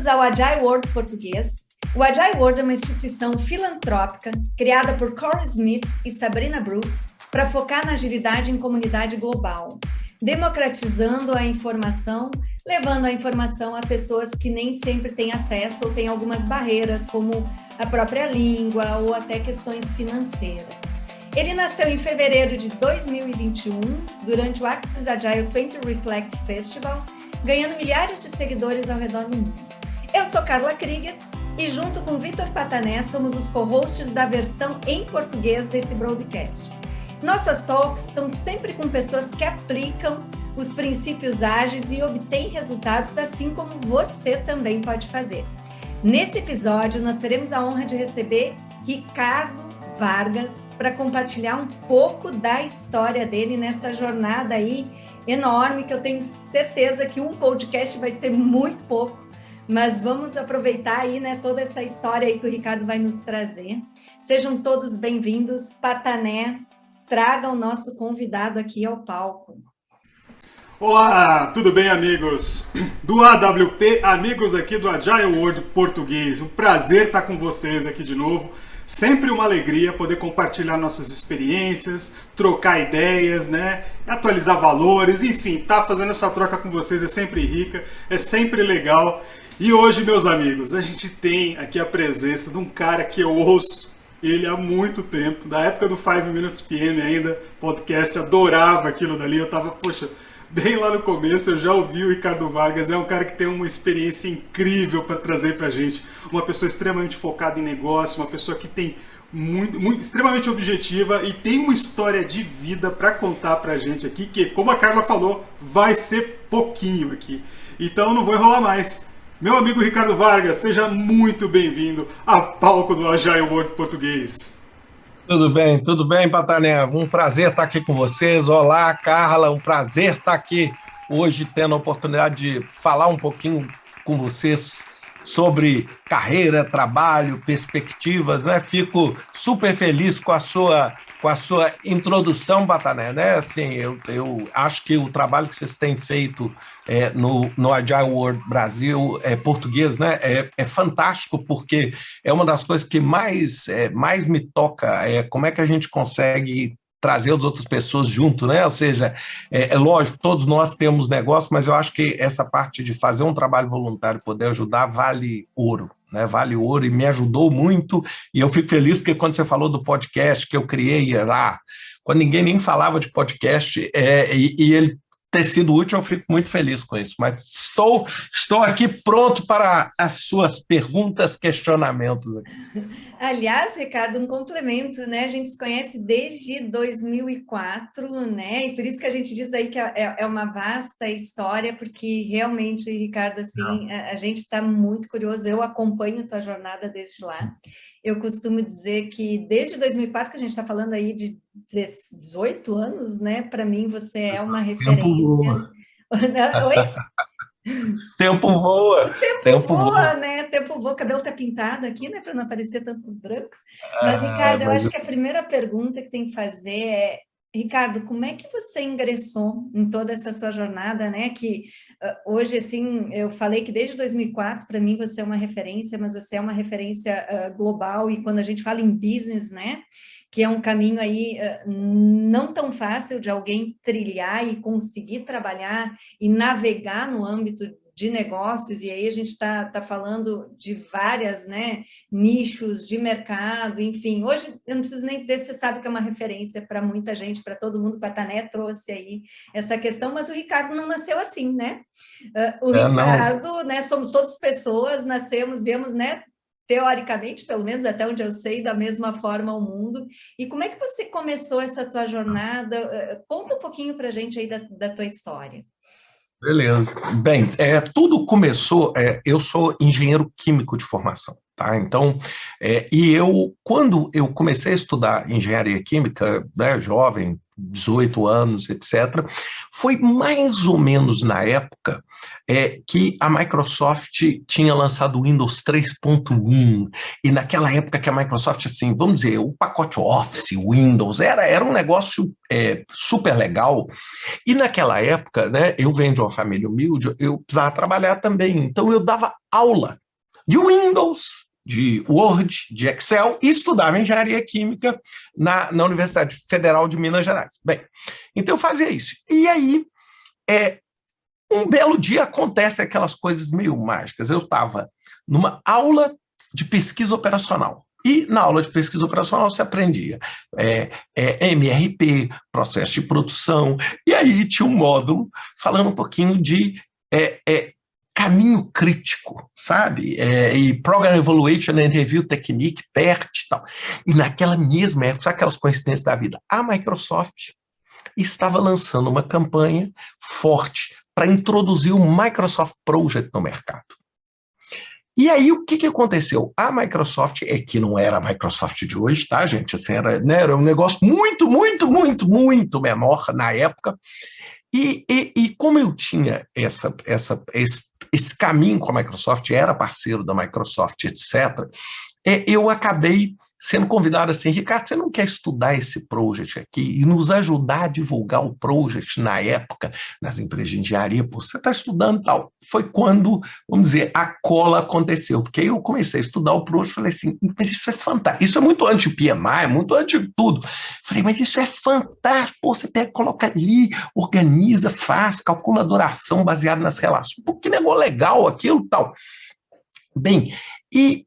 Bem-vindos ao Agile World Português. O Agile World é uma instituição filantrópica criada por Corey Smith e Sabrina Bruce para focar na agilidade em comunidade global, democratizando a informação, levando a informação a pessoas que nem sempre têm acesso ou têm algumas barreiras, como a própria língua ou até questões financeiras. Ele nasceu em fevereiro de 2021, durante o Axis Agile 20 Reflect Festival, ganhando milhares de seguidores ao redor do mundo. Eu sou Carla Krieger e junto com Vitor Patané somos os co-hosts da versão em português desse broadcast. Nossas talks são sempre com pessoas que aplicam os princípios ágeis e obtêm resultados, assim como você também pode fazer. Nesse episódio, nós teremos a honra de receber Ricardo Vargas para compartilhar um pouco da história dele nessa jornada aí enorme, que eu tenho certeza que um podcast vai ser muito pouco, mas vamos aproveitar aí, né, toda essa história aí que o Ricardo vai nos trazer. Sejam todos bem-vindos. Patané, traga o nosso convidado aqui ao palco. Olá, tudo bem, amigos do AWP, amigos aqui do Agile World Português. Um prazer estar com vocês aqui de novo. Sempre uma alegria poder compartilhar nossas experiências, trocar ideias, né? Atualizar valores, enfim, tá fazendo essa troca com vocês é sempre rica, é sempre legal. E hoje, meus amigos, a gente tem aqui a presença de um cara que eu ouço ele há muito tempo, da época do 5 Minutes PM ainda, podcast, adorava aquilo dali, eu tava, poxa, bem lá no começo, eu já ouvi o Ricardo Vargas, é um cara que tem uma experiência incrível para trazer para a gente, uma pessoa extremamente focada em negócio, uma pessoa que tem extremamente objetiva e tem uma história de vida para contar para a gente aqui, que, como a Carla falou, vai ser pouquinho aqui. Então não vou enrolar mais. Meu amigo Ricardo Vargas, seja muito bem-vindo ao palco do Agile World Português. Tudo bem, Patané. Um prazer estar aqui com vocês. Olá, Carla, um prazer estar aqui hoje tendo a oportunidade de falar um pouquinho com vocês sobre carreira, trabalho, perspectivas, né? Fico super feliz com a sua introdução, Patané, né? Assim, eu acho que o trabalho que vocês têm feito no Agile World Brasil, português, né? É fantástico, porque é uma das coisas que mais me toca, como é que a gente consegue trazer as outras pessoas junto, né? Ou seja, é lógico, todos nós temos negócio, mas eu acho que essa parte de fazer um trabalho voluntário, poder ajudar, vale ouro, né? Vale ouro e me ajudou muito, e eu fico feliz porque quando você falou do podcast que eu criei lá, quando ninguém nem falava de podcast, e ele ter sido útil, eu fico muito feliz com isso, mas estou aqui pronto para as suas perguntas, questionamentos. Aliás, Ricardo, um complemento, né? A gente se conhece desde 2004, né? E por isso que a gente diz aí que é uma vasta história, porque realmente, Ricardo, assim, a gente está muito curioso. Eu acompanho tua jornada desde lá. Eu costumo dizer que desde 2004, que a gente está falando aí de 18 anos, né? Para mim, você é uma referência. Oi? Tempo voa. Tempo voa, né? Tempo voa. O cabelo tá pintado aqui, né? Para não aparecer tantos brancos. Mas, Ricardo, eu acho que a primeira pergunta que tem que fazer é: Ricardo, como é que você ingressou em toda essa sua jornada, né? Que hoje, assim, eu falei que desde 2004, para mim, você é uma referência, mas você é uma referência global, e quando a gente fala em business, né? Que é um caminho aí não tão fácil de alguém trilhar e conseguir trabalhar e navegar no âmbito de negócios, e aí a gente está falando de várias, né, nichos de mercado, enfim. Hoje, eu não preciso nem dizer, você sabe que é uma referência para muita gente, para todo mundo. O Patané trouxe aí essa questão, mas o Ricardo não nasceu assim, né? O Ricardo, né, somos todas pessoas, nascemos, viemos, né, teoricamente, pelo menos até onde eu sei, da mesma forma ao mundo. E como é que você começou essa tua jornada? Conta um pouquinho para a gente aí da tua história. Beleza. Bem, tudo começou, eu sou engenheiro químico de formação, tá? Então, quando eu comecei a estudar engenharia química, né, jovem, 18 anos, etc. Foi mais ou menos na época que a Microsoft tinha lançado o Windows 3.1, e naquela época que a Microsoft, assim, vamos dizer, o pacote Office, Windows, era um negócio super legal, e naquela época, né, eu venho de uma família humilde, eu precisava trabalhar também, então eu dava aula de Windows, de Word, de Excel, e estudava engenharia química na Universidade Federal de Minas Gerais. Bem, então eu fazia isso. E aí, um belo dia acontece aquelas coisas meio mágicas. Eu estava numa aula de pesquisa operacional. E na aula de pesquisa operacional você aprendia MRP, processo de produção, e aí tinha um módulo falando um pouquinho de caminho crítico, sabe? E Program Evaluation and Review Technique, PERT e tal. E naquela mesma época, sabe aquelas coincidências da vida? A Microsoft estava lançando uma campanha forte para introduzir o Microsoft Project no mercado. E aí, o que aconteceu? A Microsoft, que não era a Microsoft de hoje, tá, gente? Assim, era um negócio muito, muito, muito, muito menor na época. E como eu tinha esse caminho com a Microsoft, era parceiro da Microsoft, etc., eu acabei sendo convidado assim, Ricardo, você não quer estudar esse project aqui e nos ajudar a divulgar o project na época, nas empresas de engenharia? Pô, você está estudando tal. Foi quando, vamos dizer, a cola aconteceu, porque aí eu comecei a estudar o project e falei assim, mas isso é fantástico, isso é muito anti-PMI, muito anti-tudo. Falei, mas isso é fantástico, pô, você pega, coloca ali, organiza, faz, calcula a duração baseada nas relações. Pô, que negócio legal aquilo tal. Bem, e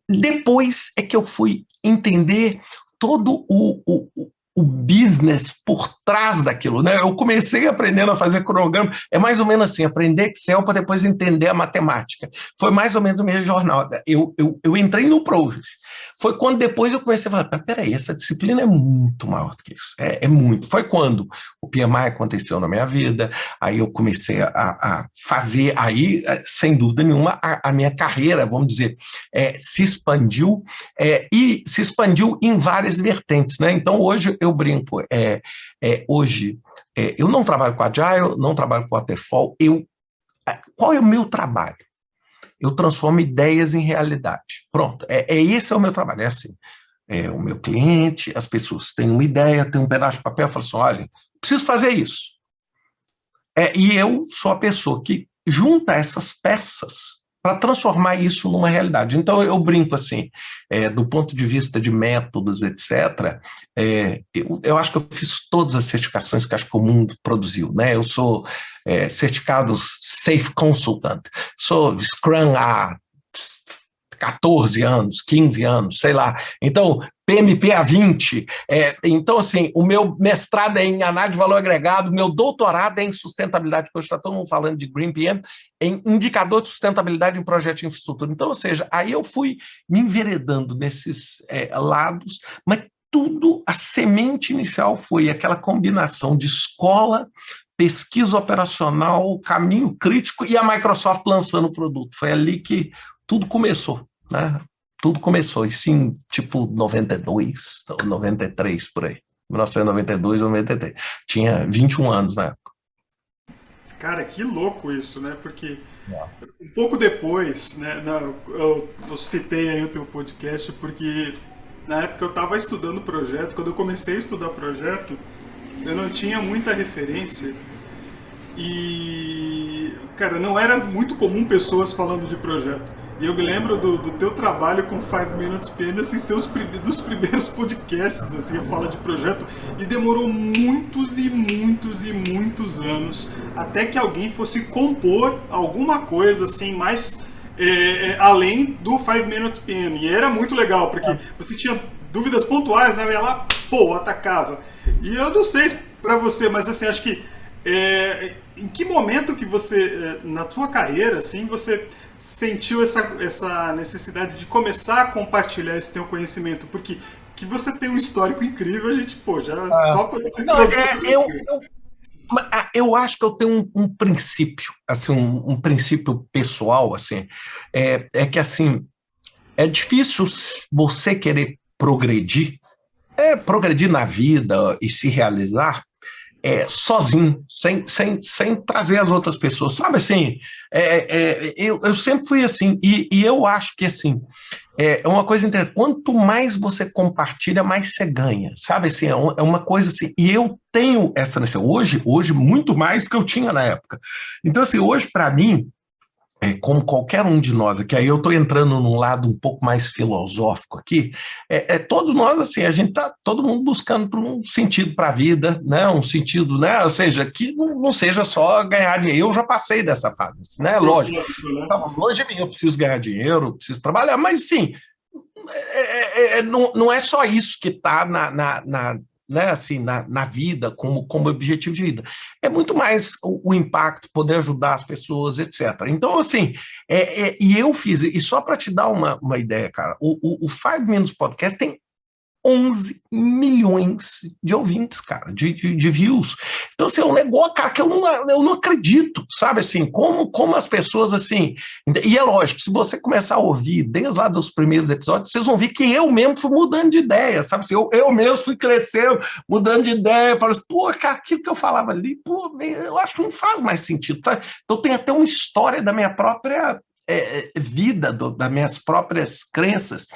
depois é que eu fui entender todo o business por trás daquilo, né? Eu comecei aprendendo a fazer cronograma, é mais ou menos assim, aprender Excel para depois entender a matemática. Foi mais ou menos a minha jornada. Eu entrei no Project. Foi quando depois eu comecei a falar, peraí, essa disciplina é muito maior do que isso. É muito. Foi quando o PMI aconteceu na minha vida, aí eu comecei a fazer, aí, sem dúvida nenhuma, a minha carreira, vamos dizer, se expandiu, e se expandiu em várias vertentes, né? Então, hoje eu brinco, hoje eu não trabalho com Agile, não trabalho com Waterfall, qual é o meu trabalho? Eu transformo ideias em realidade. Pronto, esse é o meu trabalho, é assim, o meu cliente, as pessoas têm uma ideia, têm um pedaço de papel, falam assim, olha, preciso fazer isso. E eu sou a pessoa que junta essas peças para transformar isso numa realidade. Então, eu brinco assim, do ponto de vista de métodos, etc., eu acho que eu fiz todas as certificações que acho que o mundo produziu, né? Eu sou certificado Safe Consultant, sou Scrum há 14 anos, 15 anos, sei lá. Então, PMP há 20. Então, assim, o meu mestrado é em análise de valor agregado, meu doutorado é em sustentabilidade, porque hoje está todo mundo falando de Green PM, em indicador de sustentabilidade em projeto de infraestrutura. Então, ou seja, aí eu fui me enveredando nesses lados, mas tudo, a semente inicial foi aquela combinação de escola, pesquisa operacional, caminho crítico e a Microsoft lançando o produto. Foi ali que tudo começou, né? Tudo começou, isso em tipo 92, 93, por aí. 1992, 93. Tinha 21 anos na época. Cara, que louco isso, né? Porque um pouco depois, né, eu citei aí o teu podcast porque na época eu estava estudando o projeto, quando eu comecei a estudar projeto, eu não tinha muita referência e, cara, não era muito comum pessoas falando de projeto. E eu me lembro do teu trabalho com 5 Minutes PM, assim, dos primeiros podcasts, assim, fala de projeto, e demorou muitos e muitos e muitos anos até que alguém fosse compor alguma coisa, assim, mais além do 5 Minutes PM. E era muito legal, porque você tinha dúvidas pontuais, né? Eu ia lá, pô, atacava. E eu não sei pra você, mas assim, acho que em que momento que você, na sua carreira, assim, você sentiu essa necessidade de começar a compartilhar esse teu conhecimento? Porque que você tem um histórico incrível, a gente, pô, já só por essa introdução. Eu acho que eu tenho um princípio, assim, um princípio pessoal, assim, que assim, é difícil você querer progredir progredir na vida e se realizar sozinho, sem trazer as outras pessoas, sabe assim, eu sempre fui assim, e eu acho que assim, é uma coisa interessante, quanto mais você compartilha, mais você ganha, sabe assim, é uma coisa assim, e eu tenho essa necessidade, hoje muito mais do que eu tinha na época, então assim, hoje para mim, como qualquer um de nós aqui, aí eu estou entrando num lado um pouco mais filosófico aqui, todos nós, assim, a gente está todo mundo buscando por um sentido para a vida, né? Um sentido, né? Ou seja, que não seja só ganhar dinheiro. Eu já passei dessa fase, né? Lógico, estava longe de mim, eu preciso ganhar dinheiro, preciso trabalhar, mas sim, não é só isso que está né, assim, na vida, como objetivo de vida. É muito mais o impacto, poder ajudar as pessoas, etc. Então, assim, e eu fiz, e só para te dar uma ideia, cara, o Five Minutes Podcast tem 11 milhões de ouvintes, cara, de views. Então, assim, é um negócio, cara, que eu não acredito, sabe, assim, como as pessoas, assim... E é lógico, se você começar a ouvir desde lá dos primeiros episódios, vocês vão ver que eu mesmo fui mudando de ideia, sabe, assim, eu mesmo fui crescendo, mudando de ideia, falando assim, pô, cara, aquilo que eu falava ali, pô, eu acho que não faz mais sentido, tá? Então, tem até uma história da minha própria... vida, das minhas próprias crenças.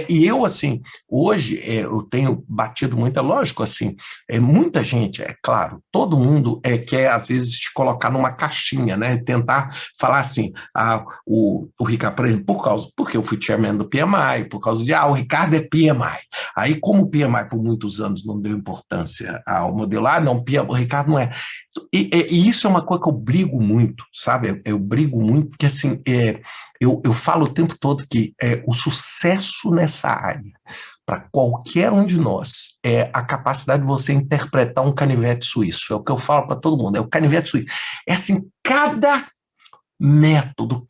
E eu, assim, hoje eu tenho batido muito, é lógico, assim, muita gente, é claro, todo mundo quer, às vezes, te colocar numa caixinha, né, tentar falar assim, o Ricardo, por exemplo, porque eu fui chairman do PMI, por causa de, o Ricardo é PMI. Aí, como o PMI por muitos anos não deu importância ao modelo, não, o Ricardo não é. E isso é uma coisa que eu brigo muito, sabe? Eu brigo muito, porque assim, eu falo o tempo todo que o sucesso nessa área, para qualquer um de nós, é a capacidade de você interpretar um canivete suíço. É o que eu falo para todo mundo, é o canivete suíço. É assim, cada método,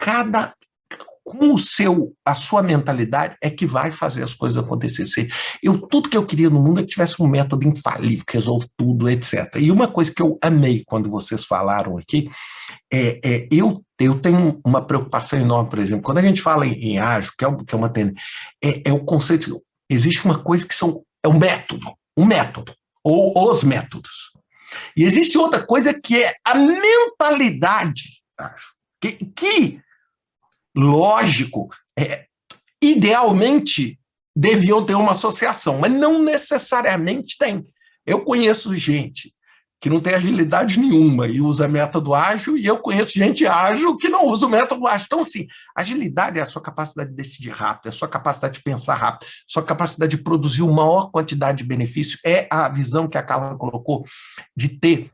com a sua mentalidade é que vai fazer as coisas acontecer. Tudo que eu queria no mundo é que tivesse um método infalível, que resolve tudo, etc. E uma coisa que eu amei quando vocês falaram aqui, eu tenho uma preocupação enorme, por exemplo, quando a gente fala em ágil, que é uma tendência, é o conceito, existe uma coisa que é um método, ou os métodos. E existe outra coisa que é a mentalidade, acho, que lógico, idealmente deviam ter uma associação, mas não necessariamente tem. Eu conheço gente que não tem agilidade nenhuma e usa método ágil, e eu conheço gente ágil que não usa o método ágil. Então, assim, agilidade é a sua capacidade de decidir rápido, é a sua capacidade de pensar rápido, a sua capacidade de produzir uma maior quantidade de benefício, é a visão que a Carla colocou de ter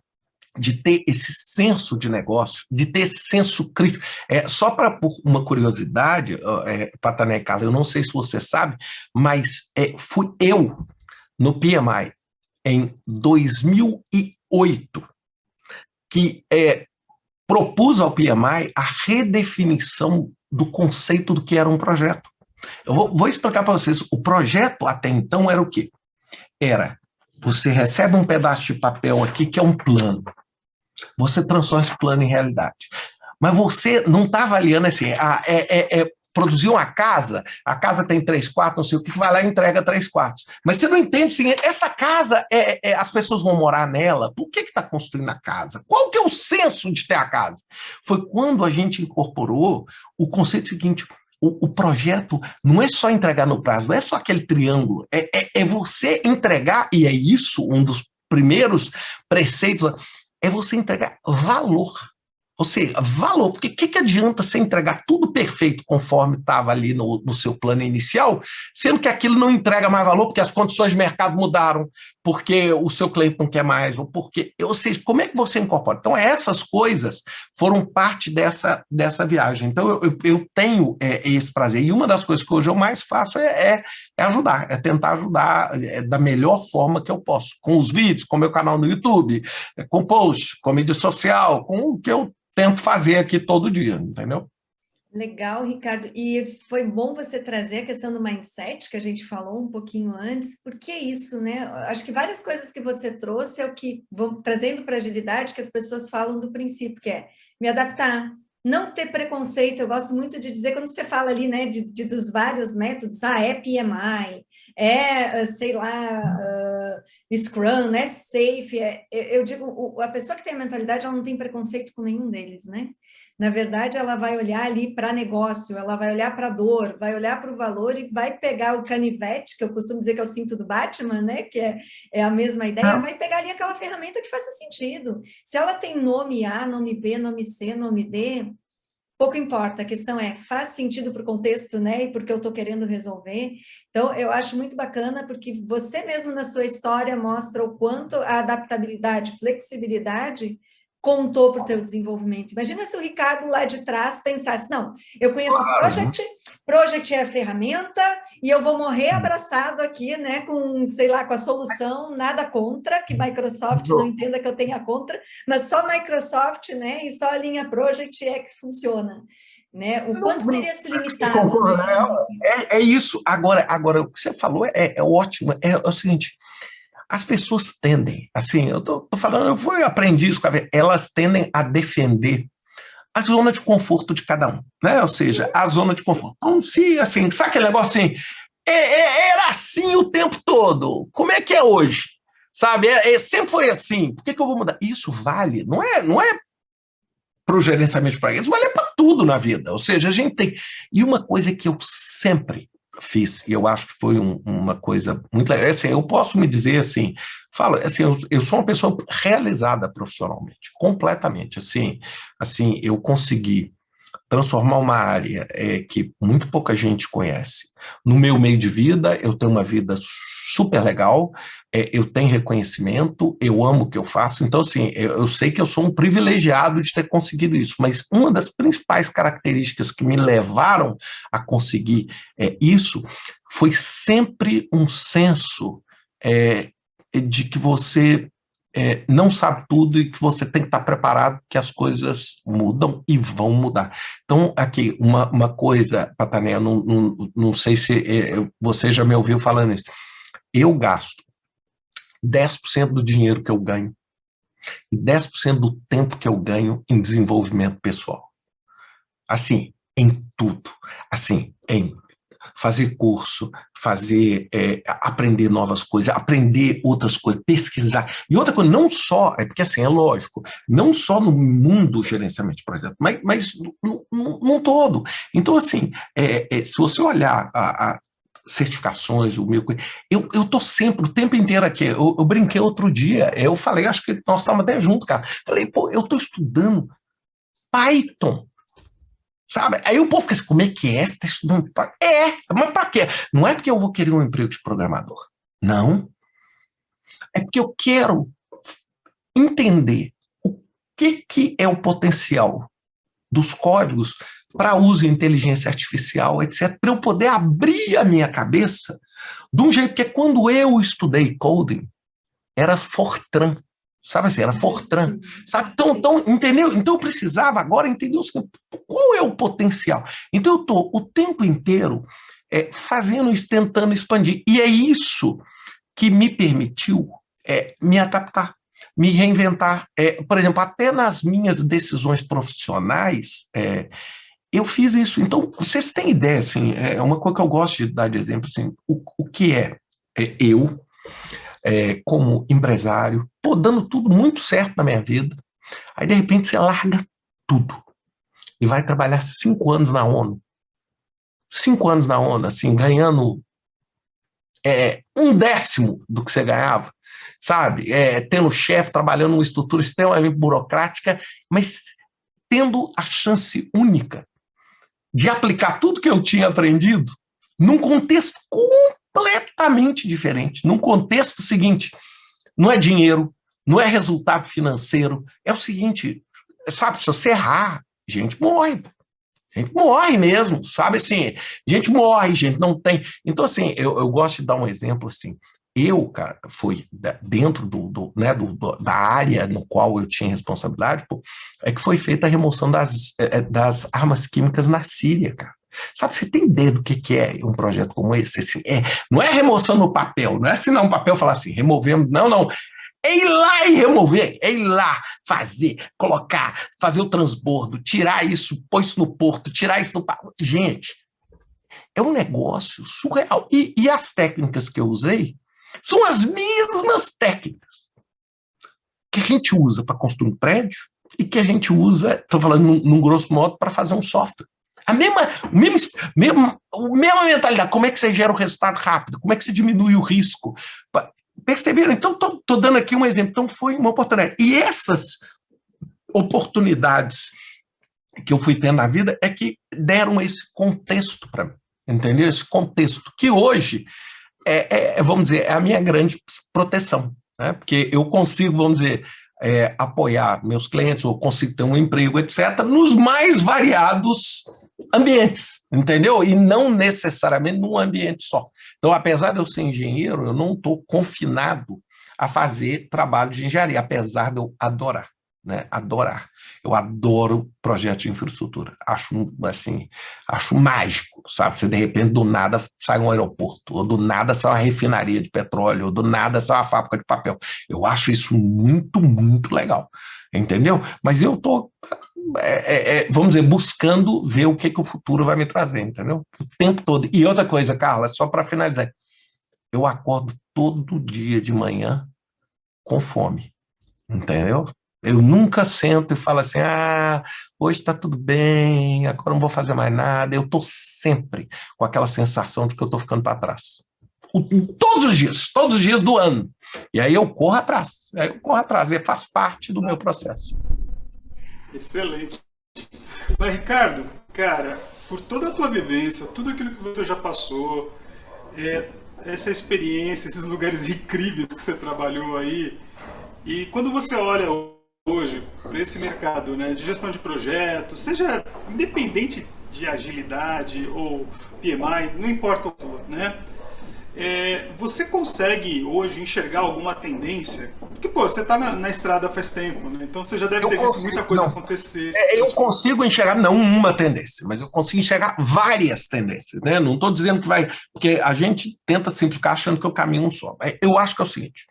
esse senso de negócio, de ter esse senso crítico. Só para uma curiosidade, Patané e Carla, eu não sei se você sabe, mas fui eu, no PMI, em 2008, que propus ao PMI a redefinição do conceito do que era um projeto. Eu vou explicar para vocês. O projeto, até então, era o quê? Você recebe um pedaço de papel aqui, que é um plano. Você transforma esse plano em realidade. Mas você não está avaliando assim, produzir uma casa, a casa tem 3 quartos, não sei o que, você vai lá e entrega 3 quartos. Mas você não entende assim, essa casa, as pessoas vão morar nela, por que está construindo a casa? Qual que é o senso de ter a casa? Foi quando a gente incorporou o conceito seguinte: o projeto não é só entregar no prazo, não é só aquele triângulo, é você entregar, e é isso um dos primeiros preceitos, é você entregar valor. Ou seja, valor, porque o que adianta você entregar tudo perfeito conforme estava ali no seu plano inicial, sendo que aquilo não entrega mais valor porque as condições de mercado mudaram, porque o seu cliente não quer mais, ou seja, como é que você incorpora? Então, essas coisas foram parte dessa viagem. Então, eu tenho esse prazer. E uma das coisas que hoje eu mais faço é ajudar, tentar ajudar da melhor forma que eu posso, com os vídeos, com o meu canal no YouTube, com post, com mídia social, com o que eu tento fazer aqui todo dia, entendeu? Legal, Ricardo. E foi bom você trazer a questão do mindset, que a gente falou um pouquinho antes, porque isso, né? Acho que várias coisas que você trouxe é o que vão trazendo para a agilidade, que as pessoas falam do princípio, que é me adaptar, não ter preconceito. Eu gosto muito de dizer, quando você fala ali, né, dos vários métodos, é PMI, sei lá, Scrum, Safe, eu digo, a pessoa que tem a mentalidade, ela não tem preconceito com nenhum deles, né? Na verdade, ela vai olhar ali para negócio, ela vai olhar para a dor, vai olhar para o valor e vai pegar o canivete, que eu costumo dizer que é o cinto do Batman, né? Que é a mesma ideia, vai pegar ali aquela ferramenta que faça sentido. Se ela tem nome A, nome B, nome C, nome D, pouco importa, a questão faz sentido para o contexto, né, e porque eu estou querendo resolver. Então, eu acho muito bacana, porque você mesmo na sua história mostra o quanto a adaptabilidade, flexibilidade contou para o teu desenvolvimento. Imagina se o Ricardo lá de trás pensasse, não, eu conheço Project é a ferramenta e eu vou morrer abraçado aqui, né, com, sei lá, com a solução, nada contra, que Microsoft não entenda que eu tenha contra, mas só Microsoft, né, e só a linha Project é que funciona. Né? O quanto teria se limitado. Né? É isso. Agora, o que você falou é ótimo. É o seguinte, as pessoas tendem, assim, eu tô falando, eu aprendi isso, elas tendem a defender a zona de conforto de cada um, né? Ou seja, a zona de conforto. Então, se, assim, sabe aquele negócio assim, era assim o tempo todo, como é que é hoje? Sabe, sempre foi assim, por que eu vou mudar? Isso vale, não é para o gerenciamento de projetos, vale para tudo na vida, ou seja, a gente tem... E uma coisa que eu sempre fiz, e eu acho que foi uma coisa muito legal, assim, eu posso me dizer assim, eu sou uma pessoa realizada profissionalmente, completamente, assim, eu consegui transformar uma área que muito pouca gente conhece. No meu meio de vida, eu tenho uma vida super legal, eu tenho reconhecimento, eu amo o que eu faço, então, assim, eu sei que eu sou um privilegiado de ter conseguido isso, mas uma das principais características que me levaram a conseguir isso foi sempre um senso de que você não sabe tudo e que você tem que estar preparado que as coisas mudam e vão mudar. Então, aqui, uma coisa, Patané, não sei se você já me ouviu falando isso. Eu gasto 10% do dinheiro que eu ganho e 10% do tempo que eu ganho em desenvolvimento pessoal. Assim, em tudo. Assim, em fazer curso, aprender novas coisas, aprender outras coisas, pesquisar. E outra coisa, não só, porque assim, é lógico, não só no mundo do gerenciamento de projetos, mas no todo. Então, assim, se você olhar a certificações, eu estou sempre, o tempo inteiro aqui, eu brinquei outro dia, eu falei, acho que nós estávamos até juntos, cara, falei, pô, eu estou estudando Python, sabe? Aí o povo fica assim, como é que é? Você está estudando Python? Mas para quê? Não é porque eu vou querer um emprego de programador, não, é porque eu quero entender o que é o potencial dos códigos para uso em inteligência artificial, etc., para eu poder abrir a minha cabeça de um jeito que quando eu estudei coding, era Fortran, sabe assim, era Fortran, sabe? Então, entendeu? Então eu precisava agora entender qual é o potencial. Então eu estou o tempo inteiro fazendo isso, tentando expandir, e é isso que me permitiu me adaptar, me reinventar. Por exemplo, até nas minhas decisões profissionais, eu fiz isso. Então, vocês têm ideia, assim, é uma coisa que eu gosto de dar de exemplo, assim, o que eu, como empresário, dando tudo muito certo na minha vida, aí de repente você larga tudo e vai trabalhar 5 anos na ONU. 5 anos na ONU, assim, ganhando 1/10 do que você ganhava, sabe? Tendo chefe, trabalhando numa estrutura extremamente burocrática, mas tendo a chance única de aplicar tudo que eu tinha aprendido num contexto completamente diferente, num contexto seguinte, não é dinheiro, não é resultado financeiro, é o seguinte, sabe, se você errar, gente morre mesmo, sabe, assim, gente morre, gente não tem, então assim, eu gosto de dar um exemplo assim, cara, foi dentro da área no qual eu tinha responsabilidade, que foi feita a remoção das armas químicas na Síria, cara. Sabe, você tem ideia do que é um projeto como esse? Assim, não é remoção no papel, não é assinar um papel e falar assim, removemos, não. É ir lá e remover, é ir lá, fazer, colocar, fazer o transbordo, tirar isso, pôr isso no porto, tirar isso no... Gente, é um negócio surreal. E as técnicas que eu usei são as mesmas técnicas que a gente usa para construir um prédio e que a gente usa, estou falando num grosso modo, para fazer um software. A mesma mentalidade. Como é que você gera o resultado rápido? Como é que você diminui o risco? Perceberam? Então, estou dando aqui um exemplo. Então, foi uma oportunidade. E essas oportunidades que eu fui tendo na vida é que deram esse contexto para mim. Entendeu? Esse contexto que hoje vamos dizer, é a minha grande proteção. Né? Porque eu consigo, vamos dizer, apoiar meus clientes, ou consigo ter um emprego, etc., nos mais variados ambientes, entendeu? E não necessariamente num ambiente só. Então, apesar de eu ser engenheiro, eu não estou confinado a fazer trabalho de engenharia, apesar de eu adorar, né? Adorar. Eu adoro projetos de infraestrutura. Acho, assim, acho mágico, sabe? Você, de repente, do nada sai um aeroporto, ou do nada sai uma refinaria de petróleo, ou do nada sai uma fábrica de papel. Eu acho isso muito, muito legal, entendeu? Mas eu estou, vamos dizer, buscando ver o que o futuro vai me trazer, entendeu? O tempo todo. E outra coisa, Carla, só para finalizar, eu acordo todo dia de manhã com fome, entendeu? Eu nunca sento e falo assim, hoje está tudo bem, agora não vou fazer mais nada. Eu estou sempre com aquela sensação de que eu estou ficando para trás. Todos os dias do ano. E aí eu corro atrás, e faz parte do meu processo. Excelente. Mas, Ricardo, cara, por toda a tua vivência, tudo aquilo que você já passou, essa experiência, esses lugares incríveis que você trabalhou aí, e quando você olha hoje para esse mercado, né, de gestão de projetos, seja independente de agilidade ou PMI, não importa o que, né? Você consegue hoje enxergar alguma tendência? Porque, pô, você está na estrada faz tempo, né? Então você já deve ter visto muita coisa acontecer. Eu consigo enxergar, não uma tendência, mas eu consigo enxergar várias tendências, né? Não estou dizendo que vai... Porque a gente tenta simplificar achando que o caminho é um só. Eu acho que é o seguinte,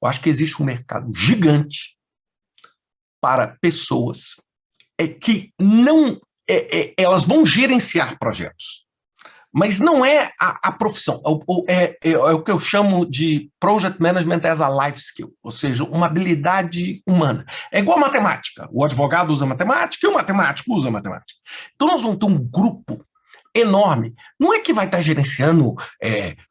eu acho que existe um mercado gigante para pessoas que não... elas vão gerenciar projetos, mas não é a profissão. É o que eu chamo de Project Management as a Life Skill, ou seja, uma habilidade humana. É igual a matemática. O advogado usa matemática e o matemático usa matemática. Então nós vamos ter um grupo enorme. Não é que vai estar gerenciando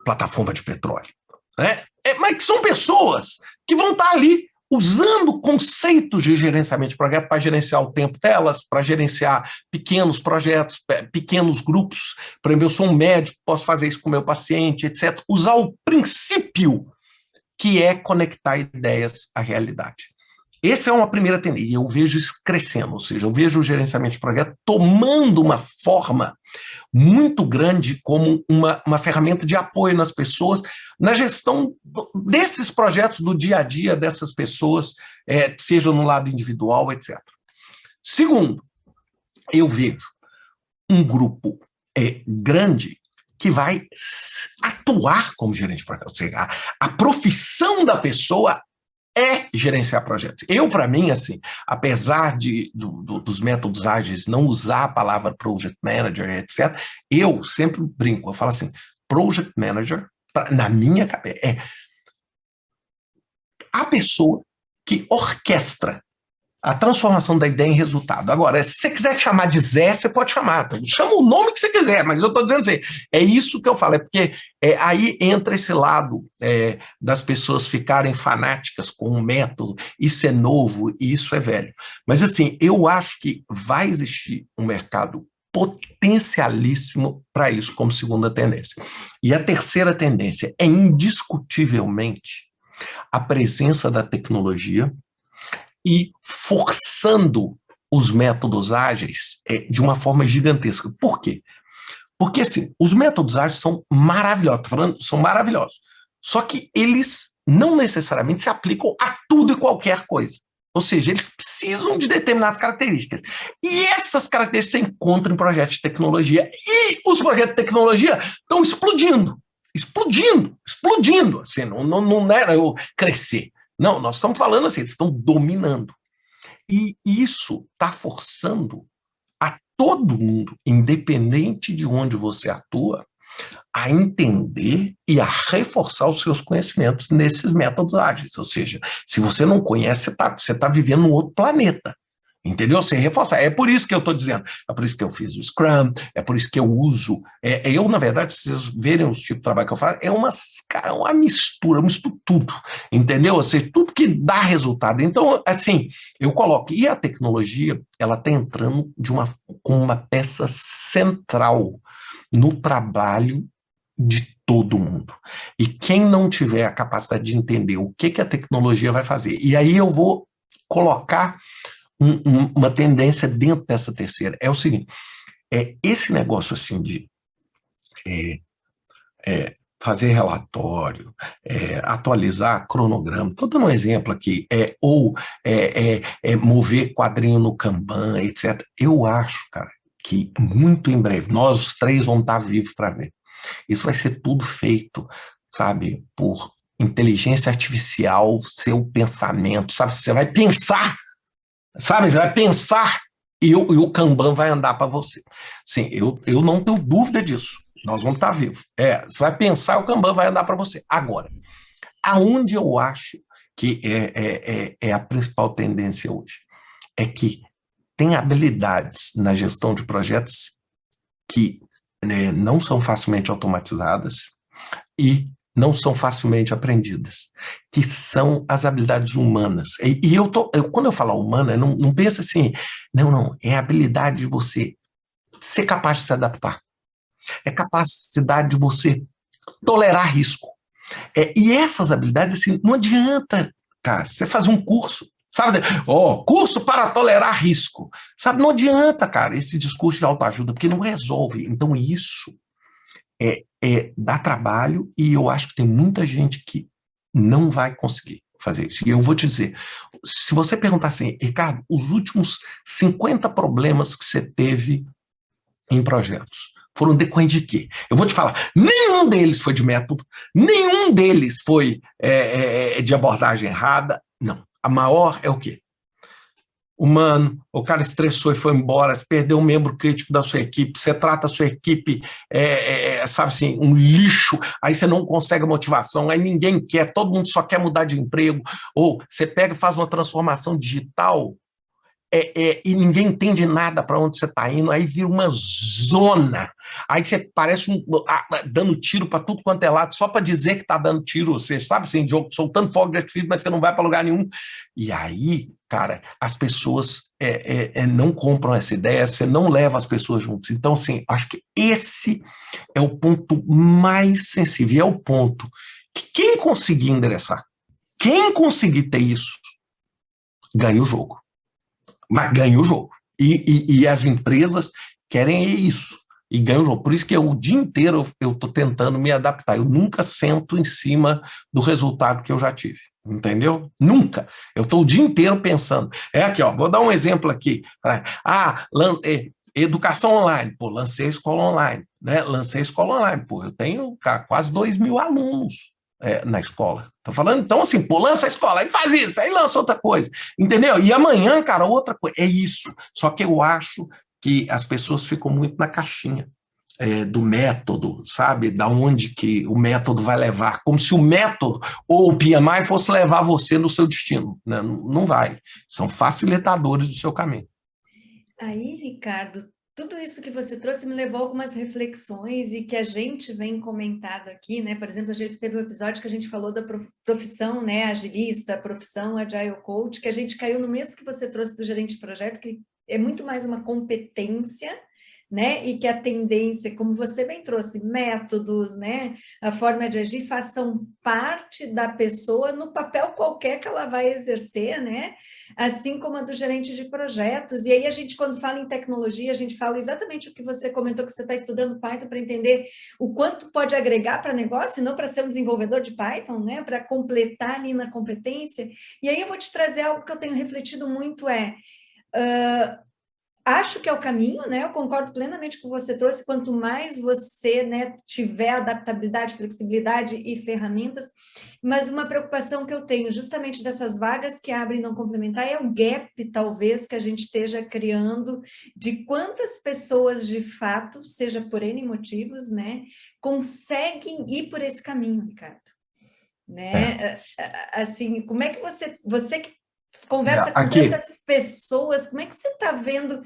plataforma de petróleo, né? Mas que são pessoas que vão estar ali usando conceitos de gerenciamento de projeto para gerenciar o tempo delas, para gerenciar pequenos projetos, pequenos grupos. Por exemplo, eu sou um médico, posso fazer isso com o meu paciente, etc. Usar o princípio que é conectar ideias à realidade. Essa é uma primeira tendência, e eu vejo isso crescendo, ou seja, eu vejo o gerenciamento de projeto tomando uma forma muito grande como uma ferramenta de apoio nas pessoas, na gestão desses projetos do dia a dia dessas pessoas, seja no lado individual, etc. Segundo, eu vejo um grupo grande que vai atuar como gerente de projeto, ou seja, a profissão da pessoa é gerenciar projetos. Eu, para mim, assim, apesar dos métodos ágeis não usar a palavra project manager, etc., eu sempre brinco, eu falo assim, project manager, na minha cabeça, é a pessoa que orquestra a transformação da ideia em resultado. Agora, se você quiser chamar de Zé, você pode chamar. Chama o nome que você quiser, mas eu estou dizendo assim, é isso que eu falo, porque aí entra esse lado das pessoas ficarem fanáticas com um método, isso é novo e isso é velho. Mas assim, eu acho que vai existir um mercado potencialíssimo para isso como segunda tendência. E a terceira tendência é indiscutivelmente a presença da tecnologia e forçando os métodos ágeis de uma forma gigantesca. Por quê? Porque, assim, os métodos ágeis são maravilhosos, são maravilhosos, só que eles não necessariamente se aplicam a tudo e qualquer coisa. Ou seja, eles precisam de determinadas características. E essas características você encontra em projetos de tecnologia. E os projetos de tecnologia estão explodindo, assim, não é crescer. Não, nós estamos falando assim, eles estão dominando. E isso está forçando a todo mundo, independente de onde você atua, a entender e a reforçar os seus conhecimentos nesses métodos ágeis. Ou seja, se você não conhece, você tá vivendo num outro planeta. Entendeu? Você reforçar. É por isso que eu estou dizendo, é por isso que eu fiz o Scrum, é por isso que eu uso. Eu, na verdade, se vocês verem os tipos de trabalho que eu faço, é uma mistura, eu misturo tudo. Entendeu? Ou seja, tudo que dá resultado. Então, assim, eu coloco. E a tecnologia, ela está entrando com uma peça central no trabalho de todo mundo. E quem não tiver a capacidade de entender o que a tecnologia vai fazer, e aí eu vou colocar uma tendência dentro dessa terceira, é o seguinte, esse negócio assim de fazer relatório, atualizar cronograma, estou dando um exemplo aqui, mover quadrinho no Kanban, etc. Eu acho, cara, que muito em breve, nós os três vamos estar vivos para ver. Isso vai ser tudo feito, sabe, por inteligência artificial, seu pensamento, sabe? Você vai pensar, sabe? Você vai pensar e o Kanban vai andar para você. Sim, eu não tenho dúvida disso. Nós vamos estar vivos. Você vai pensar e o Kanban vai andar para você. Agora, aonde eu acho que é a principal tendência hoje? É que tem habilidades na gestão de projetos que não são facilmente automatizadas e não são facilmente aprendidas, que são as habilidades humanas. Quando eu falo humana, não pensa assim, não, é a habilidade de você ser capaz de se adaptar, é capacidade de você tolerar risco. E essas habilidades, assim, não adianta, cara, você fazer um curso, sabe? Curso para tolerar risco. Sabe, não adianta, cara, esse discurso de autoajuda, porque não resolve. Então, isso dá trabalho e eu acho que tem muita gente que não vai conseguir fazer isso. E eu vou te dizer, se você perguntar assim, Ricardo, os últimos 50 problemas que você teve em projetos foram decorrentes de quê? Eu vou te falar, nenhum deles foi de método, nenhum deles foi de abordagem errada, não. A maior é o quê? Humano, o cara estressou e foi embora, você perdeu um membro crítico da sua equipe, você trata a sua equipe, sabe assim, um lixo, aí você não consegue motivação, aí ninguém quer, todo mundo só quer mudar de emprego, ou você pega e faz uma transformação digital, e ninguém entende nada para onde você está indo, aí vira uma zona, aí você parece dando tiro para tudo quanto é lado, só para dizer que está dando tiro, você sabe, assim, soltando fogo de artifício, mas você não vai para lugar nenhum, e aí, cara, as pessoas não compram essa ideia, você não leva as pessoas juntos, então, assim, acho que esse é o ponto mais sensível, e é o ponto que quem conseguir endereçar, quem conseguir ter isso, ganha o jogo. Mas ganha o jogo. E as empresas querem isso. E ganham o jogo. Por isso que o dia inteiro eu estou tentando me adaptar. Eu nunca sento em cima do resultado que eu já tive. Entendeu? Nunca. Eu estou o dia inteiro pensando. Aqui, vou dar um exemplo aqui. Educação online. Pô, lancei a escola online. Né? Lancei a escola online. Pô, eu tenho quase 2.000 alunos na escola. Tô falando, então, assim, pô, lança a escola, aí faz isso, aí lança outra coisa, entendeu? E amanhã, cara, outra coisa, é isso. Só que eu acho que as pessoas ficam muito na caixinha do método, sabe? Da onde que o método vai levar, como se o método ou o PMI fosse levar você no seu destino, né? Não vai. São facilitadores do seu caminho. Aí, Ricardo, tudo isso que você trouxe me levou a algumas reflexões e que a gente vem comentado aqui, né? Por exemplo, a gente teve um episódio que a gente falou da profissão, né, agilista, profissão Agile Coach, que a gente caiu no mesmo que você trouxe do gerente de projeto, que é muito mais uma competência, né? E que a tendência, como você bem trouxe, métodos, né? A forma de agir façam parte da pessoa no papel qualquer que ela vai exercer, né? Assim como a do gerente de projetos. E aí a gente, quando fala em tecnologia, a gente fala exatamente o que você comentou, que você está estudando Python para entender o quanto pode agregar para negócio, não para ser um desenvolvedor de Python, né? Para completar ali na competência. E aí eu vou te trazer algo que eu tenho refletido muito, acho que é o caminho, né? Eu concordo plenamente com o que você trouxe. Quanto mais você, né, tiver adaptabilidade, flexibilidade e ferramentas, mas uma preocupação que eu tenho justamente dessas vagas que abrem não complementar é o gap, talvez, que a gente esteja criando de quantas pessoas de fato, seja por N motivos, né, conseguem ir por esse caminho, Ricardo. Né? Assim, como é que você que conversa com tantas pessoas, como é que você está vendo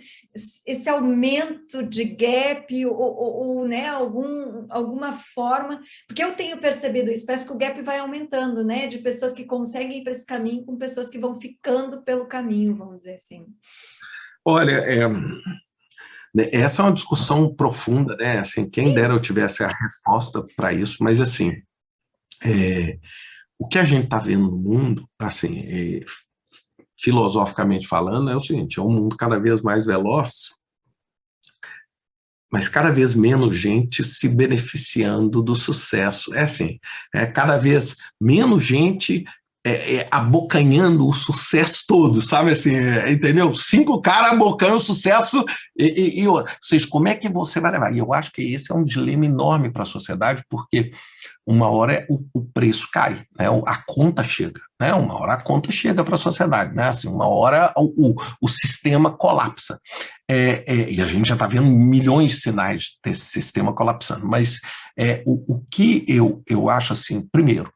esse aumento de gap ou né, alguma forma? Porque eu tenho percebido isso, parece que o gap vai aumentando, né? De pessoas que conseguem ir para esse caminho com pessoas que vão ficando pelo caminho, vamos dizer assim. Olha, essa é uma discussão profunda, né? Assim, quem dera eu tivesse a resposta para isso, mas assim, o que a gente está vendo no mundo, assim, filosoficamente falando, é o seguinte: é um mundo cada vez mais veloz, mas cada vez menos gente se beneficiando do sucesso. É assim, cada vez menos gente abocanhando o sucesso todo, sabe assim, entendeu? 5 caras abocanhando o sucesso ou seja, como é que você vai levar? E eu acho que esse é um dilema enorme para a sociedade, porque uma hora o preço cai, né? A conta chega, né? Uma hora a conta chega para a sociedade, né? Assim, uma hora o sistema colapsa. E a gente já está vendo milhões de sinais desse sistema colapsando, mas o que eu acho assim, primeiro,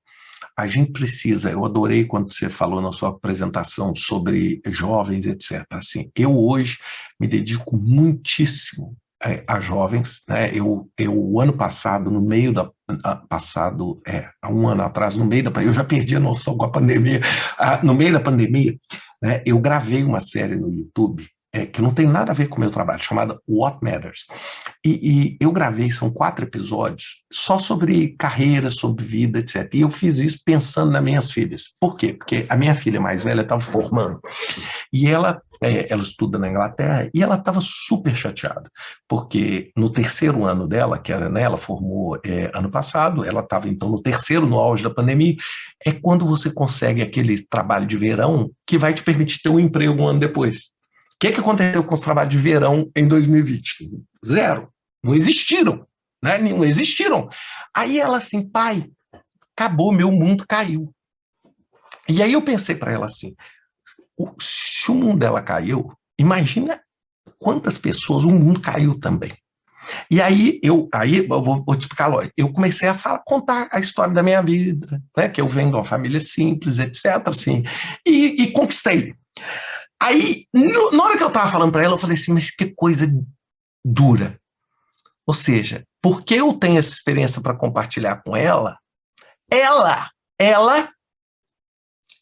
a gente precisa, eu adorei quando você falou na sua apresentação sobre jovens, etc. Assim, eu hoje me dedico muitíssimo a jovens, né? Eu ano passado, no meio da há um ano atrás, no meio da, eu já perdi a noção com a pandemia, no meio da pandemia, né, eu gravei uma série no YouTube que não tem nada a ver com o meu trabalho, chamada What Matters. E eu gravei, são 4 episódios, só sobre carreira, sobre vida, etc. E eu fiz isso pensando nas minhas filhas. Por quê? Porque a minha filha mais velha estava formando. E ela estuda na Inglaterra, e ela estava super chateada, porque no terceiro ano dela, que era, né, ela formou ano passado, ela estava então no terceiro, no auge da pandemia, é quando você consegue aquele trabalho de verão que vai te permitir ter um emprego um ano depois. O que aconteceu com os trabalhos de verão em 2020? Zero. Não existiram. Né? Não existiram. Aí ela assim, pai, acabou, meu mundo caiu. E aí eu pensei para ela assim, se o mundo dela caiu, imagina quantas pessoas o mundo caiu também. E aí eu vou te explicar, Lói, eu comecei a contar a história da minha vida, né? Que eu venho de uma família simples, etc. Assim, e conquistei. Aí, na hora que eu estava falando para ela, eu falei assim, mas que coisa dura. Ou seja, porque eu tenho essa experiência para compartilhar com ela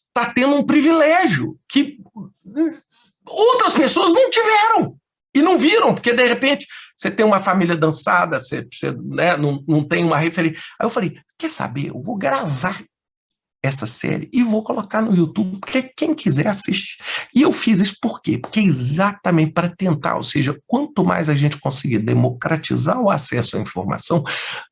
está tendo um privilégio que outras pessoas não tiveram e não viram, porque de repente você tem uma família dançada, você né, não tem uma referência. Aí eu falei, quer saber, eu vou gravar essa série e vou colocar no YouTube, porque quem quiser assiste. E eu fiz isso por quê? Porque exatamente para tentar, ou seja, quanto mais a gente conseguir democratizar o acesso à informação,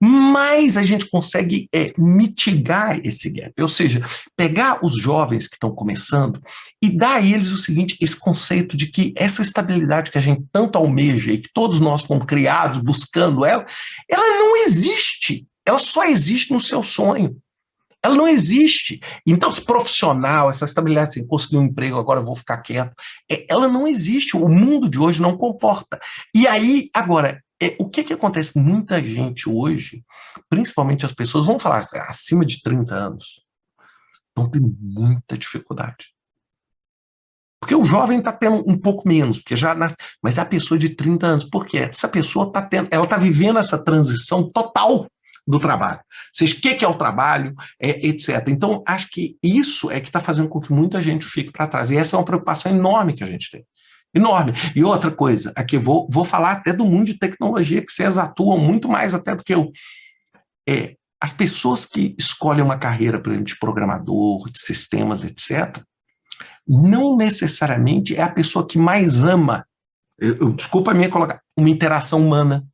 mais a gente consegue mitigar esse gap, ou seja, pegar os jovens que estão começando e dar a eles o seguinte, esse conceito de que essa estabilidade que a gente tanto almeja e que todos nós fomos criados buscando ela não existe, ela só existe no seu sonho. Ela não existe. Então, esse profissional, essa estabilidade, assim, conseguir um emprego, agora eu vou ficar quieto, ela não existe. O mundo de hoje não comporta. E aí, agora, o que acontece? Muita gente hoje, principalmente as pessoas, vão falar acima de 30 anos, estão tendo muita dificuldade. Porque o jovem está tendo um pouco menos, porque já nasce, mas a pessoa de 30 anos, por quê? Essa pessoa ela está vivendo essa transição total do trabalho. Ou seja, o que é o trabalho, etc. Então, acho que isso é que está fazendo com que muita gente fique para trás. E essa é uma preocupação enorme que a gente tem. Enorme. E outra coisa, aqui vou falar até do mundo de tecnologia, que vocês atuam muito mais até do que eu. As pessoas que escolhem uma carreira, por exemplo, de programador, de sistemas, etc., não necessariamente é a pessoa que mais ama, desculpa a minha colocar, uma interação humana.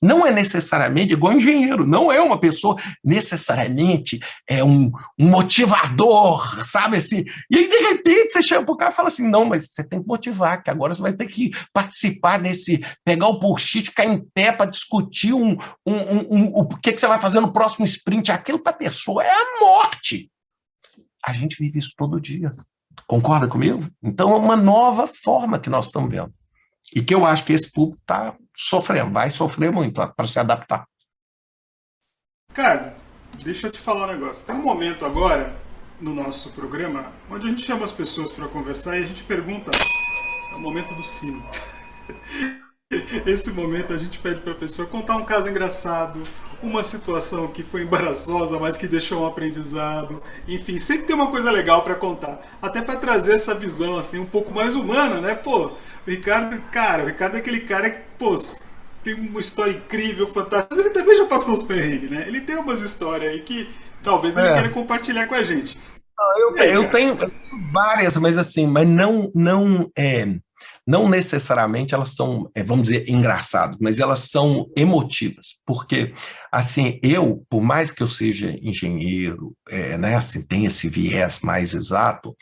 não é necessariamente igual engenheiro, não é uma pessoa necessariamente um motivador, sabe assim? E aí, de repente, você chega para o cara e fala assim, não, mas você tem que motivar, que agora você vai ter que participar desse, pegar o bullshit, ficar em pé para discutir o que você vai fazer no próximo sprint. Aquilo para a pessoa é a morte. A gente vive isso todo dia. Concorda comigo? Então, é uma nova forma que nós estamos vendo. E que eu acho que esse público está sofrendo, vai sofrer muito para se adaptar. Cara, deixa eu te falar um negócio. Tem um momento agora no nosso programa onde a gente chama as pessoas para conversar e a gente pergunta. É o momento do sino. Esse momento a gente pede para a pessoa contar um caso engraçado, uma situação que foi embaraçosa, mas que deixou um aprendizado. Enfim, sempre tem uma coisa legal para contar. Até para trazer essa visão assim um pouco mais humana, né? Pô, o Ricardo é aquele cara que, pô, tem uma história incrível, fantástica. Mas ele também já passou os perrengues, né? Ele tem umas histórias aí que talvez ele queira compartilhar com a gente. Eu tenho várias, mas assim, mas não necessariamente elas são, vamos dizer, engraçadas, mas elas são emotivas, porque, assim, por mais que eu seja engenheiro, né, assim, tem esse viés mais exato,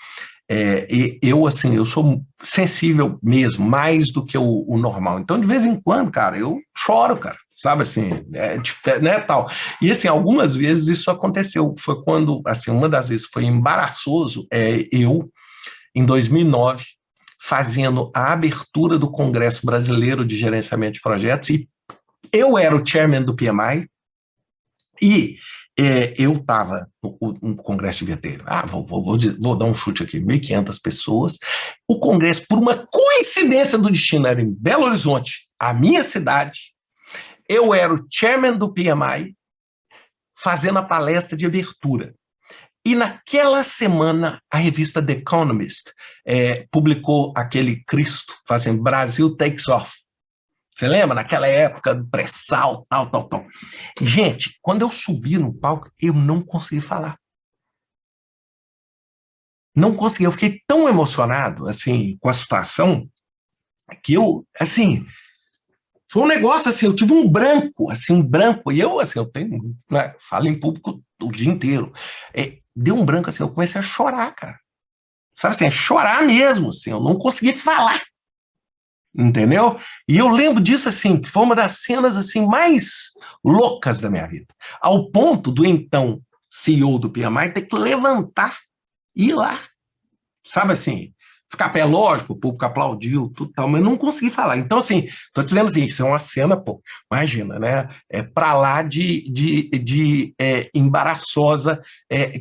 assim, eu sou sensível mesmo, mais do que o normal. Então, de vez em quando, cara, eu choro, cara, sabe, assim, né, tal. E, assim, algumas vezes isso aconteceu. Foi quando, assim, uma das vezes foi embaraçoso, eu, em 2009, fazendo a abertura do Congresso Brasileiro de Gerenciamento de Projetos, e eu era o chairman do PMI, e eu estava no Congresso devia ter, vou dar um chute aqui, 1.500 pessoas. O Congresso, por uma coincidência do destino, era em Belo Horizonte, a minha cidade. Eu era o chairman do PMI, fazendo a palestra de abertura. E naquela semana, a revista The Economist publicou aquele Cristo, fazendo Brasil Takes Off. Você lembra? Naquela época do pré-sal, tal. Gente, quando eu subi no palco, eu não consegui falar. Não consegui. Eu fiquei tão emocionado, assim, com a situação, que eu, assim, foi um negócio, assim, eu tive um branco, e eu, assim, eu tenho, né, falo em público o dia inteiro. Deu um branco, assim, eu comecei a chorar, cara. Sabe assim, chorar mesmo, assim, eu não consegui falar. Entendeu? E eu lembro disso, assim, que foi uma das cenas, assim, mais loucas da minha vida. Ao ponto do, então, CEO do PMI ter que levantar e ir lá. Sabe assim, ficar pé, lógico, o público aplaudiu, tudo tal, mas não consegui falar. Então, assim, estou dizendo assim, isso é uma cena, pô, imagina, né? Para lá de embaraçosa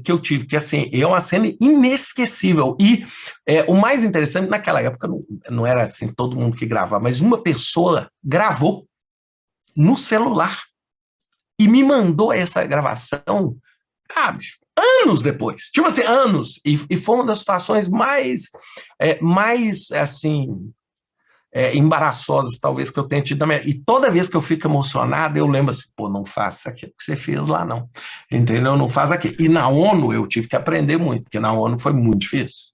que eu tive, que assim, é uma cena inesquecível. E o mais interessante, naquela época, não era assim todo mundo que gravava, mas uma pessoa gravou no celular e me mandou essa gravação, bicho, anos depois, tipo assim, anos, e foi uma das situações mais assim, embaraçosas, talvez, que eu tenha tido na minha... E toda vez que eu fico emocionado, eu lembro assim, pô, não faça aquilo que você fez lá, não. Entendeu? Não faz aquilo. E na ONU eu tive que aprender muito, porque na ONU foi muito difícil.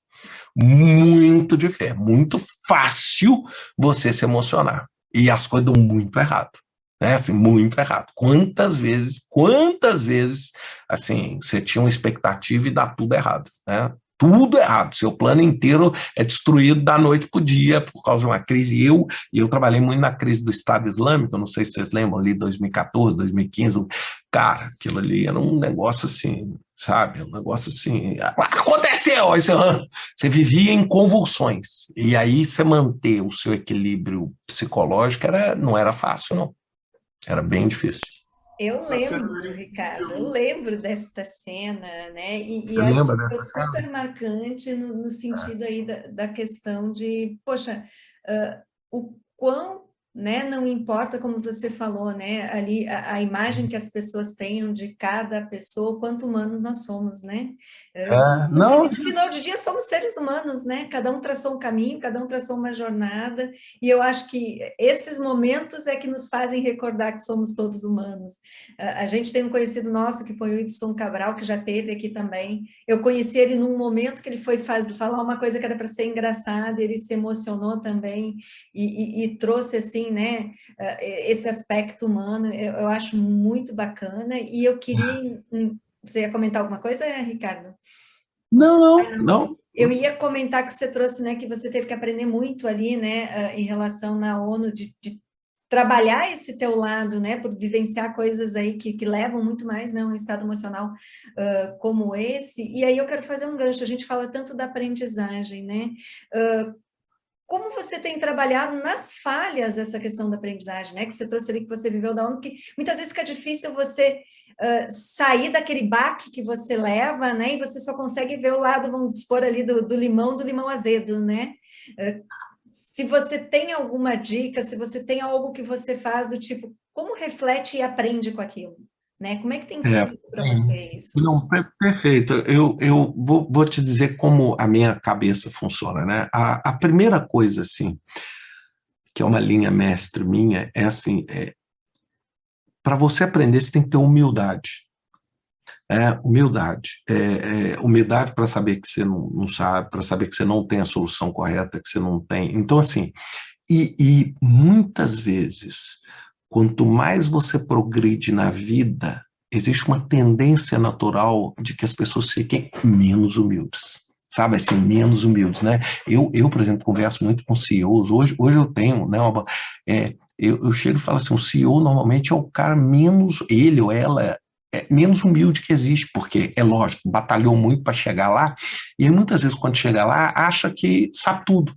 Muito difícil. Muito fácil você se emocionar. E as coisas dão muito errado. Né, assim, muito errado. Quantas vezes, assim, você tinha uma expectativa e dá tudo errado, né? Tudo errado, seu plano inteiro é destruído da noite para o dia por causa de uma crise. E eu trabalhei muito na crise do Estado Islâmico, não sei se vocês lembram, ali 2014, 2015, cara, aquilo ali era um negócio assim, sabe, um negócio assim, aconteceu, aí você vivia em convulsões, e aí você manter o seu equilíbrio psicológico não era fácil, não. Era bem difícil. Eu lembro, Ricardo, eu lembro desta cena, né? E acho que foi super marcante no sentido aí da questão de, poxa, o quão, né, não importa como você falou, né, ali a imagem que as pessoas tenham de cada pessoa, quanto humano nós somos, né? No final do dia somos seres humanos, né? Cada um traçou um caminho, cada um traçou uma jornada, e eu acho que esses momentos é que nos fazem recordar que somos todos humanos. A gente tem um conhecido nosso que foi o Ibson Cabral, que já teve aqui também. Eu conheci ele num momento que ele foi falar uma coisa que era para ser engraçada, ele se emocionou também e trouxe assim assim, né, esse aspecto humano, eu acho muito bacana, e eu queria... Você ia comentar alguma coisa, Ricardo? Não. Eu ia comentar que você trouxe, né, que você teve que aprender muito ali, né, em relação na ONU, de trabalhar esse teu lado, né, por vivenciar coisas aí que levam muito mais, né, um estado emocional como esse. E aí eu quero fazer um gancho, a gente fala tanto da aprendizagem, né? Como você tem trabalhado nas falhas essa questão da aprendizagem, né? Que você trouxe ali, que você viveu da ONU, que muitas vezes fica difícil você sair daquele baque que você leva, né? E você só consegue ver o lado, vamos dispor ali, do limão azedo, né? Se você tem alguma dica, se você tem algo que você faz do tipo, como reflete e aprende com aquilo, né? Como é que tem sido para você isso? Não, perfeito. Eu vou te dizer como a minha cabeça funciona, né? A primeira coisa, assim, que é uma linha mestre minha, é assim, para você aprender, você tem que ter humildade. Humildade. Humildade para saber que você não sabe, para saber que você não tem a solução correta, que você não tem. Então, assim, e muitas vezes, quanto mais você progride na vida, existe uma tendência natural de que as pessoas fiquem menos humildes. Sabe, assim, menos humildes, né? Por exemplo, converso muito com CEOs. Hoje eu tenho, né, eu chego e falo assim, o CEO normalmente é o cara menos, ele ou ela, menos humilde que existe, porque, é lógico, batalhou muito para chegar lá, e muitas vezes, quando chega lá, acha que sabe tudo.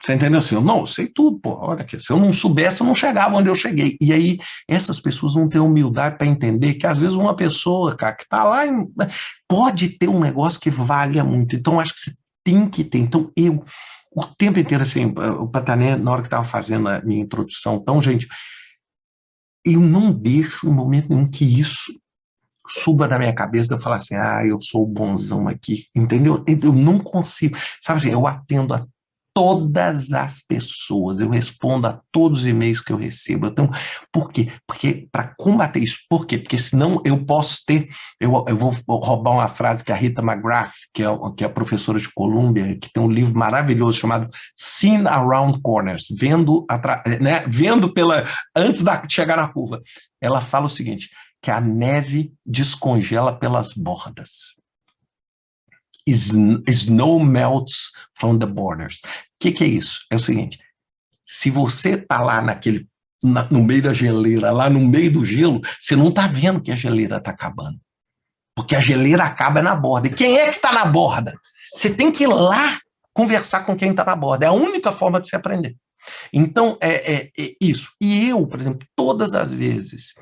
Você entendeu assim? Eu sei tudo, pô, olha aqui, se eu não soubesse, eu não chegava onde eu cheguei. E aí, essas pessoas não têm humildade para entender que, às vezes, uma pessoa, cara, que está lá, pode ter um negócio que valha muito. Então, acho que você tem que ter. Então, o tempo inteiro, assim, o Patané, na hora que estava fazendo a minha introdução, então, gente, eu não deixo em momento nenhum que isso suba na minha cabeça, eu falar assim, eu sou o bonzão aqui, entendeu? Eu não consigo, sabe assim, eu atendo a todas as pessoas, eu respondo a todos os e-mails que eu recebo. Então, por quê? Porque para combater isso, por quê? Porque senão eu posso ter, eu vou roubar uma frase que a Rita McGrath, que é professora de Colômbia, que tem um livro maravilhoso chamado Seeing Around Corners, vendo antes de chegar na curva. Ela fala o seguinte, que a neve descongela pelas bordas. Snow melts from the borders. O que é isso? É o seguinte, se você está lá no meio da geleira, lá no meio do gelo, você não está vendo que a geleira está acabando. Porque a geleira acaba na borda. E quem é que está na borda? Você tem que ir lá conversar com quem está na borda. É a única forma de se aprender. Então, é isso. E eu, por exemplo, todas as vezes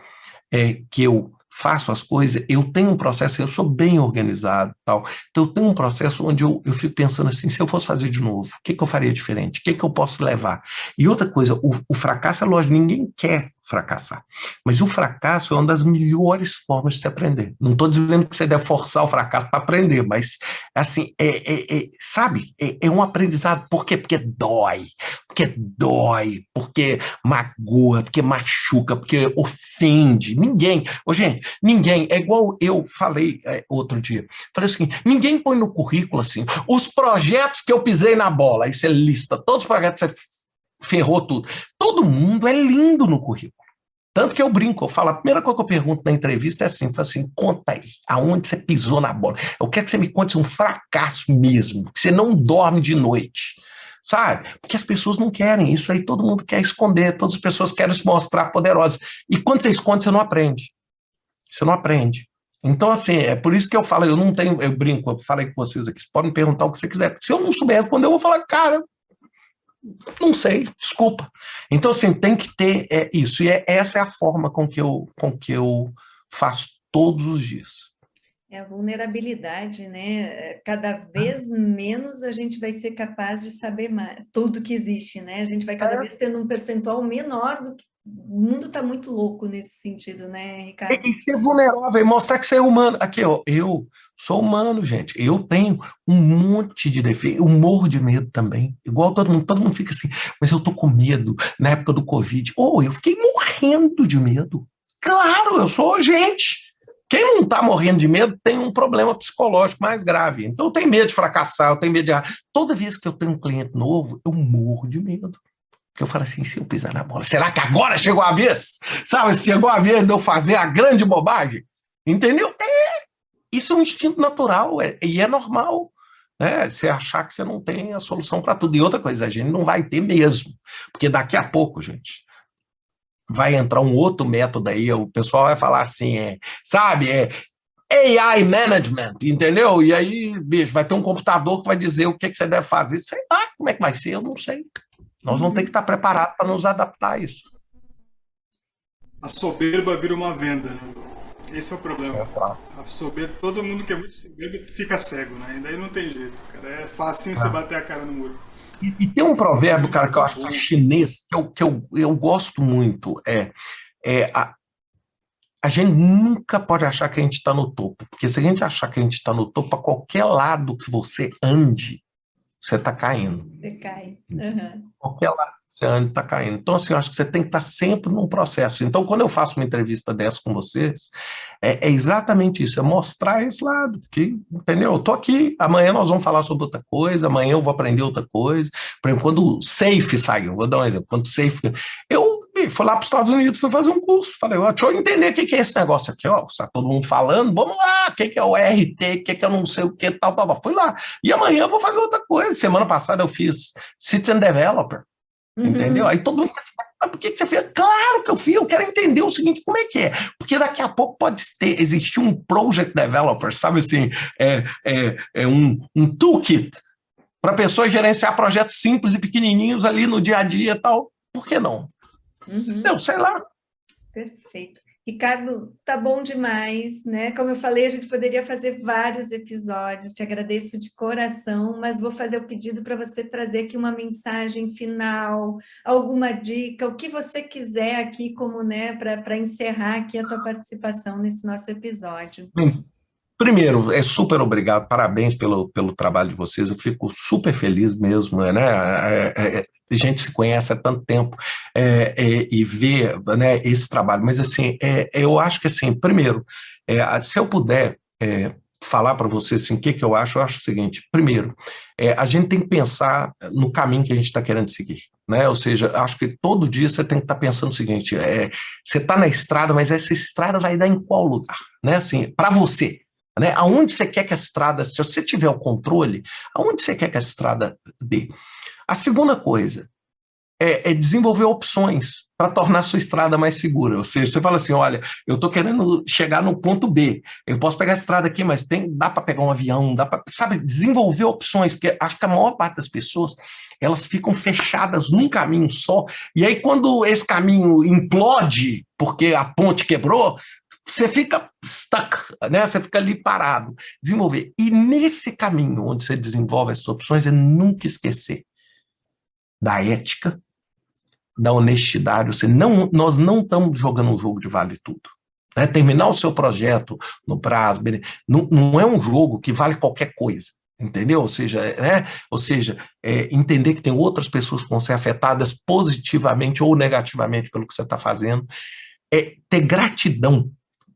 que eu faço as coisas, eu tenho um processo, eu sou bem organizado, tal, então eu tenho um processo onde eu fico pensando assim, se eu fosse fazer de novo, o que eu faria diferente? O que eu posso levar? E outra coisa, o fracasso é lógico, ninguém quer fracassar, mas o fracasso é uma das melhores formas de se aprender. Não estou dizendo que você deve forçar o fracasso para aprender, mas assim, sabe, é um aprendizado. Por quê? Porque dói, porque magoa, porque machuca, porque ofende. Ninguém, é igual eu falei outro dia, falei assim, ninguém põe no currículo assim, os projetos que eu pisei na bola, aí você lista todos os projetos, você ferrou tudo. Todo mundo é lindo no currículo. Tanto que eu brinco, eu falo, a primeira coisa que eu pergunto na entrevista é assim, conta aí, aonde você pisou na bola. Eu quero que você me conte um fracasso mesmo, que você não dorme de noite, sabe? Porque as pessoas não querem isso aí, todo mundo quer esconder, todas as pessoas querem se mostrar poderosas. E quando você esconde, você não aprende. Você não aprende. Então, assim, é por isso que eu falo, eu brinco, eu falei com vocês aqui, vocês podem me perguntar o que você quiser. Se eu não souber responder, eu vou falar, cara, não sei, desculpa. Então, assim, tem que ter isso. E essa é a forma com que eu faço todos os dias. É a vulnerabilidade, né? Cada vez menos a gente vai ser capaz de saber mais, tudo que existe, né? A gente vai cada vez tendo um percentual menor do que... O mundo está muito louco nesse sentido, né, Ricardo? E ser vulnerável, e mostrar que você é humano. Aqui, ó, eu sou humano, gente. Eu tenho um monte de defeito. Eu morro de medo também. Igual todo mundo fica assim, mas eu tô com medo na época do Covid. Eu fiquei morrendo de medo. Claro, eu sou gente. Quem não está morrendo de medo tem um problema psicológico mais grave. Então, eu tenho medo de fracassar, eu tenho medo de errar. Toda vez que eu tenho um cliente novo, eu morro de medo. Porque eu falo assim, se eu pisar na bola, será que agora chegou a vez? Sabe, chegou a vez de eu fazer a grande bobagem? Entendeu? Isso é um instinto natural e é normal, né? Você achar que você não tem a solução para tudo. E outra coisa, a gente não vai ter mesmo. Porque daqui a pouco, gente, vai entrar um outro método aí, o pessoal vai falar assim, sabe, AI management, entendeu? E aí, bicho, vai ter um computador que vai dizer o que você deve fazer. Sei lá como é que vai ser, eu não sei. Nós vamos ter que estar preparados para nos adaptar a isso. A soberba vira uma venda, né? Esse é o problema. A soberba, todo mundo que é muito soberbo fica cego, né? E daí não tem jeito, cara. É fácil você bater a cara no muro. E tem um provérbio, cara, que eu acho que é chinês, que eu gosto muito, a gente nunca pode achar que a gente está no topo, porque se a gente achar que a gente está no topo, a qualquer lado que você ande, você está caindo. Você cai. Uhum. Qualquer lado que você ande, está caindo. Então, assim, eu acho que você tem que estar sempre num processo. Então, quando eu faço uma entrevista dessa com vocês, é exatamente isso, é mostrar esse lado, porque, entendeu? Eu estou aqui, amanhã nós vamos falar sobre outra coisa, amanhã eu vou aprender outra coisa. Por exemplo, quando o SAFe saiu, vou dar um exemplo, quando o SAFe... Eu fui lá para os Estados Unidos, fui fazer um curso, falei, deixa eu entender o que é esse negócio aqui, ó, está todo mundo falando, vamos lá, o que é o RT, o que é eu não sei o que, tal, fui lá, e amanhã eu vou fazer outra coisa. Semana passada eu fiz Citizen Developer, entendeu? Aí todo mundo fica assim, mas por que você fez? Claro que eu fiz, eu quero entender o seguinte, como é que é? Porque daqui a pouco pode existir um Project Developer, sabe assim, um toolkit para pessoas gerenciar projetos simples e pequenininhos ali no dia a dia e tal, por que não? Eu sei lá. Perfeito. Ricardo, tá bom demais, né? Como eu falei, a gente poderia fazer vários episódios, te agradeço de coração, mas vou fazer o pedido para você trazer aqui uma mensagem final, alguma dica, o que você quiser aqui, como, né, para encerrar aqui a tua participação nesse nosso episódio. Primeiro, super obrigado, parabéns pelo trabalho de vocês, eu fico super feliz mesmo, né? A gente se conhece há tanto tempo e vê, né, esse trabalho, mas assim, eu acho que assim, primeiro, se eu puder falar para vocês assim, o que eu acho o seguinte, primeiro, a gente tem que pensar no caminho que a gente está querendo seguir, né? Ou seja, acho que todo dia você tem que estar pensando o seguinte, você está na estrada, mas essa estrada vai dar em qual lugar, né? Assim, para você. Né? Aonde você quer que a estrada, se você tiver o controle, aonde você quer que a estrada dê? A segunda coisa é desenvolver opções para tornar a sua estrada mais segura. Ou seja, você fala assim, olha, eu estou querendo chegar no ponto B, eu posso pegar a estrada aqui, mas dá para pegar um avião, dá para, sabe, desenvolver opções, porque acho que a maior parte das pessoas, elas ficam fechadas num caminho só, e aí quando esse caminho implode, porque a ponte quebrou, você fica stuck, né? Você fica ali parado. Desenvolver. E nesse caminho onde você desenvolve essas opções, é nunca esquecer da ética, da honestidade. Nós não estamos jogando um jogo de vale tudo. Né? Terminar o seu projeto no prazo, não é um jogo que vale qualquer coisa. Entendeu? Ou seja, entender que tem outras pessoas que vão ser afetadas positivamente ou negativamente pelo que você está fazendo. Ter gratidão,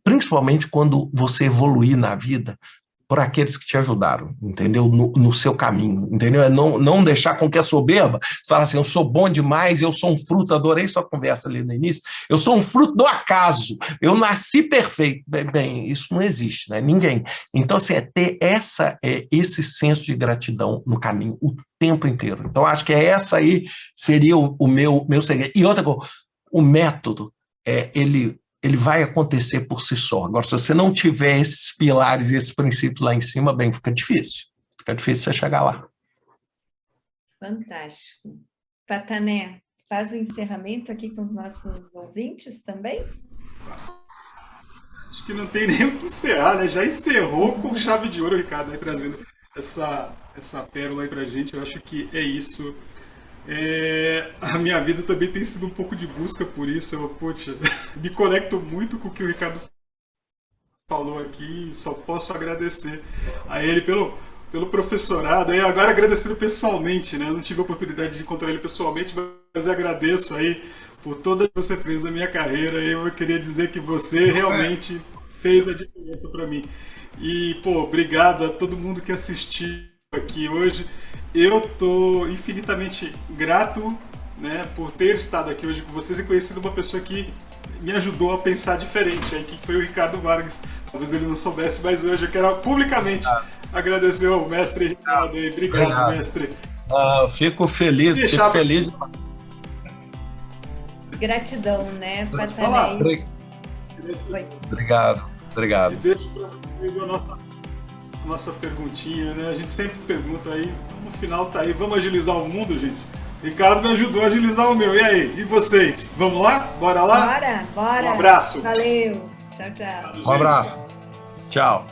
principalmente quando você evoluir na vida, por aqueles que te ajudaram, entendeu? No seu caminho, entendeu? Não deixar com que a soberba, você fala assim, eu sou bom demais, eu sou um fruto, adorei sua conversa ali no início, eu sou um fruto do acaso, eu nasci perfeito. Bem, isso não existe, né? Ninguém. Então, assim, ter esse senso de gratidão no caminho o tempo inteiro. Então, acho que essa aí seria o meu segredo. E outra coisa, o método, ele vai acontecer por si só. Agora, se você não tiver esses pilares e esses princípios lá em cima, bem, fica difícil. Fica difícil você chegar lá. Fantástico. Patané, faz o encerramento aqui com os nossos ouvintes também? Acho que não tem nem o que encerrar, né? Já encerrou com chave de ouro, Ricardo, aí trazendo essa pérola aí pra gente. Eu acho que é isso. A minha vida também tem sido um pouco de busca por isso. Eu, me conecto muito com o que o Ricardo falou aqui e só posso agradecer a ele pelo professorado. E agora agradecendo pessoalmente, né? Eu não tive a oportunidade de encontrar ele pessoalmente, mas eu agradeço aí por toda que você fez na minha carreira. Eu queria dizer que você realmente fez a diferença para mim. E, obrigado a todo mundo que assistiu aqui hoje. Eu tô infinitamente grato, né, por ter estado aqui hoje com vocês e conhecido uma pessoa que me ajudou a pensar diferente, aí, que foi o Ricardo Vargas. Talvez ele não soubesse, mas hoje eu quero publicamente agradecer ao mestre Ricardo. Obrigado, mestre. Fico feliz, fico feliz. Gratidão, né, Patané? Obrigado. E deixo para vocês a nossa perguntinha, né? A gente sempre pergunta aí, no final tá aí, vamos agilizar o mundo, gente? Ricardo me ajudou a agilizar o meu. E aí? E vocês? Vamos lá? Bora lá? Bora. Um abraço. Valeu. Tchau, tchau. Um abraço. Tchau.